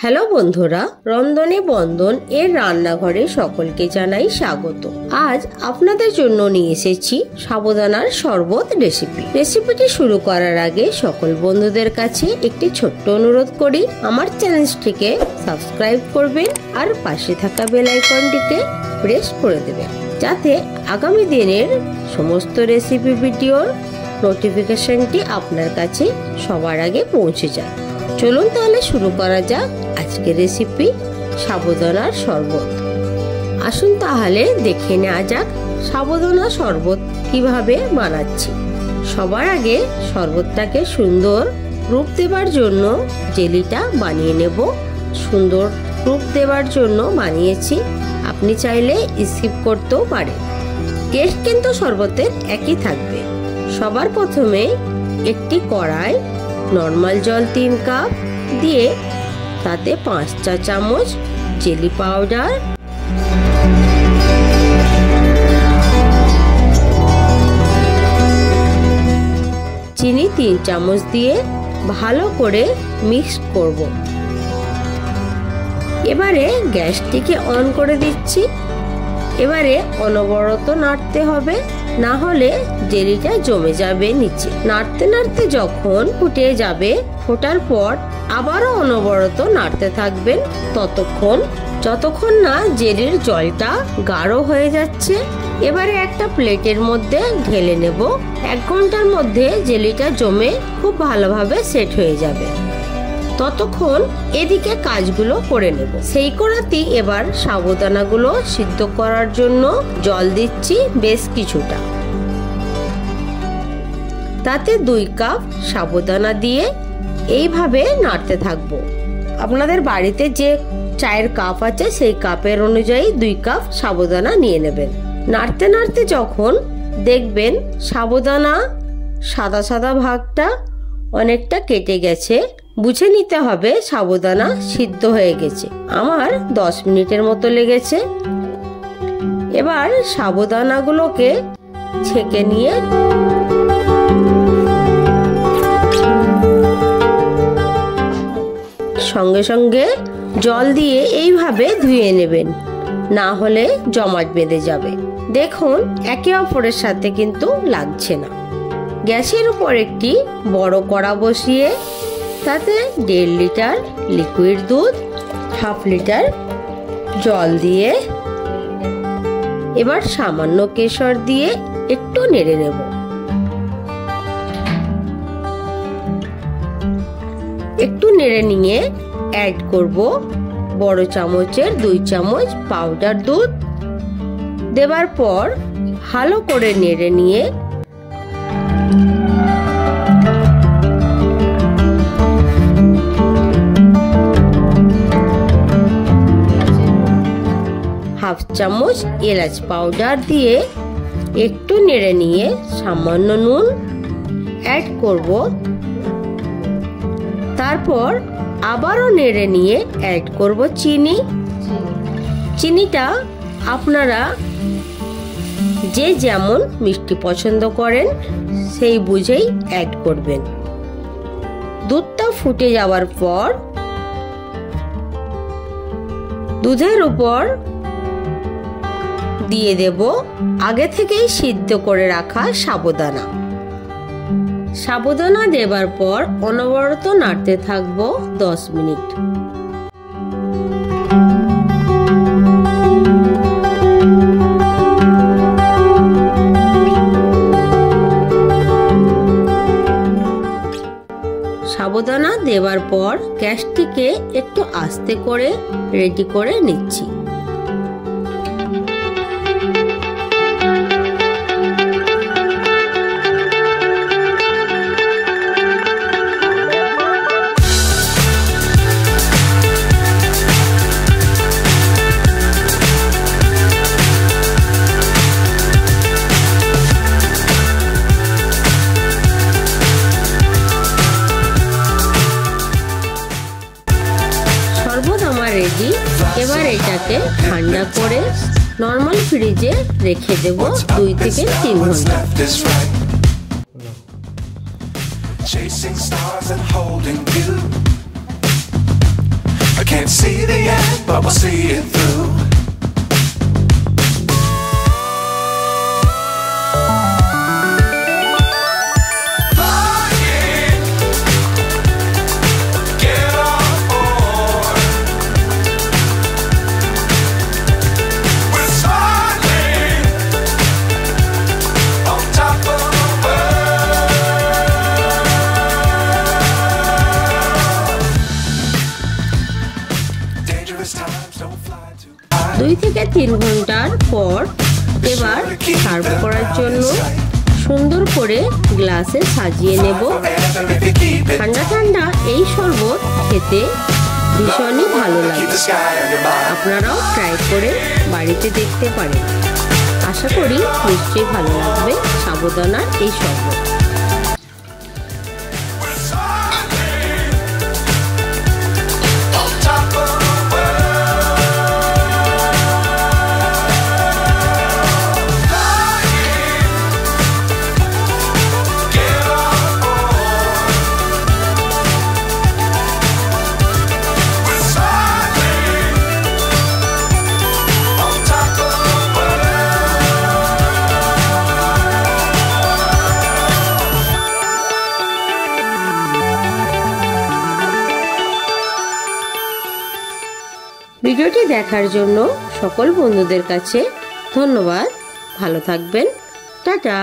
Hello বন্ধুরা, রন্ধনে বন্ধন এর রান্নাঘরে সকলকে জানাই স্বাগত। আজ আপনাদের জন্য নিয়ে এসেছি সাবুদানার শরবত রেসিপিটি শুরু করার আগে সকল বন্ধুদের কাছে একটি ছোট্ট অনুরোধ করি, আমার চ্যানেলটিকে সাবস্ক্রাইব করবেন আর পাশে থাকা বেল আইকনটিকে প্রেস করে দেবেন, যাতে আগামী দিনের সমস্ত রেসিপি ভিডিওর নোটিফিকেশনটি আপনার কাছে সবার আগে পৌঁছে যায়। চলুন তাহলে শুরু করা যাক আজকের রেসিপি সাবুদানার শরবত। আসুন তাহলে দেখে নেওয়া যাক সাবুদানার শরবত কিভাবে বানাচ্ছি। সবার আগে শরবতটাকে সুন্দর রূপ দেবার জন্য জেলিটা বানিয়ে নেব। সুন্দর রূপ দেবার জন্য বানিয়েছি, আপনি চাইলে স্কিপ করতেও পারেন। টেস্ট কিন্তু শরবতের একই থাকবে। সবার প্রথমে একটি কড়াই নর্মাল জল 3 কাপ দিয়ে তাতে 5 চা চামচ জেলি পাউডার, চিনি 3 চামচ দিয়ে ভালো করে মিক্স করব। এবারে গ্যাসটিকে অন করে দিচ্ছি। এবারে অনবরত নাড়তে হবে, না হলে জেলিটা জমে যাবে নিচে। নাড়তে নাড়তে যখন ফুটে যাবে, ফোটার পর আবারও অনবরত নাড়তে থাকবেন যতক্ষণ না জেলির জলটা গাঢ় হয়ে যাচ্ছে। এবারে একটা প্লেটের মধ্যে ঢেলে নেব। 1 ঘন্টার মধ্যে জেলিটা জমে খুব ভালোভাবে সেট হয়ে যাবে। ততক্ষণ এদিকে কাজগুলো করে নেব। সেই কড়াতেই এবার সাবুদানাগুলো সিদ্ধ করার জন্য জল দিচ্ছি বেশ কিছুটা। তাতে 2 কাপ সাবুদানা দিয়ে এইভাবে নাড়তে থাকবো। আপনাদের বাড়িতে যে চায়ের কাপ আছে সেই কাপের অনুযায়ী 2 কাপ সাবুদানা নিয়ে নেবেন। নাড়তে নাড়তে যখন দেখবেন সাবুদানা সাদা সাদা ভাগটা অনেকটা কেটে গেছে, বুঝে নিতে হবে সাবুদানা সিদ্ধ হয়ে গেছে। আমার 10 মিনিটের মতো লেগেছে। এবার সাবুদানাগুলোকে ছেঁকে নিয়ে সঙ্গে সঙ্গে জল দিয়ে এইভাবে ধুয়ে নেবেন, না হলে জমাট বেঁধে যাবে। দেখুন একে অপরের সাথে কিন্তু লাগছে না। গ্যাসের উপর একটি বড় কড়া বসিয়ে তাতে 1.5 লিটার লিকুইড দুধ, 1/2 লিটার জল দিয়ে এবার সামান্য কেশর দিয়ে একটু নেড়ে নেব। একটু নেড়ে নিয়ে অ্যাড করব বড় চামচের 2 চামচ পাউডার দুধ। দেবার পর ভালো করে নেড়ে নিয়ে হাফ চামচ এলাচ পাউডার দিয়ে একটু নেড়ে নিয়ে সামান্য নুন অ্যাড করব। তারপর আবারও নেড়ে নিয়ে অ্যাড করব চিনিটা আপনারা যে যেমন মিষ্টি পছন্দ করেন সেই বুঝেই অ্যাড করবেন। দুধটা ফুটে যাওয়ার পর দুধের উপর দিয়ে দেব আগে থেকেই সিদ্ধ করে রাখা সাবুদানা দেবার পর অনবরত নাড়তে থাকবো 10 মিনিট। সাবুদানা দেবার পর গ্যাসটিকে একটু আস্তে করে রেডি করে নিচ্ছি। শরবত আমার রেডি। এবার এটাকে ঠান্ডা করে নর্মাল ফ্রিজে রেখে দেব 2 থেকে 3 ঘন্টা। can't see the end, but we'll see it through. দুই থেকে 3 ঘন্টার পর এবার সার্ভ করার জন্য সুন্দর করে গ্লাসে সাজিয়ে নেব। ঠান্ডা ঠান্ডা এই শরবত খেতে ভীষণই ভালো লাগে। আপনারাও ট্রাই করে বাড়িতে দেখতে পারেন। আশা করি নিশ্চয়ই ভালো লাগবে সাবুদানার এই শরবত। ভিডিওটি দেখার জন্য সকল বন্ধুদের কাছে ধন্যবাদ। ভালো থাকবেন। টাটা।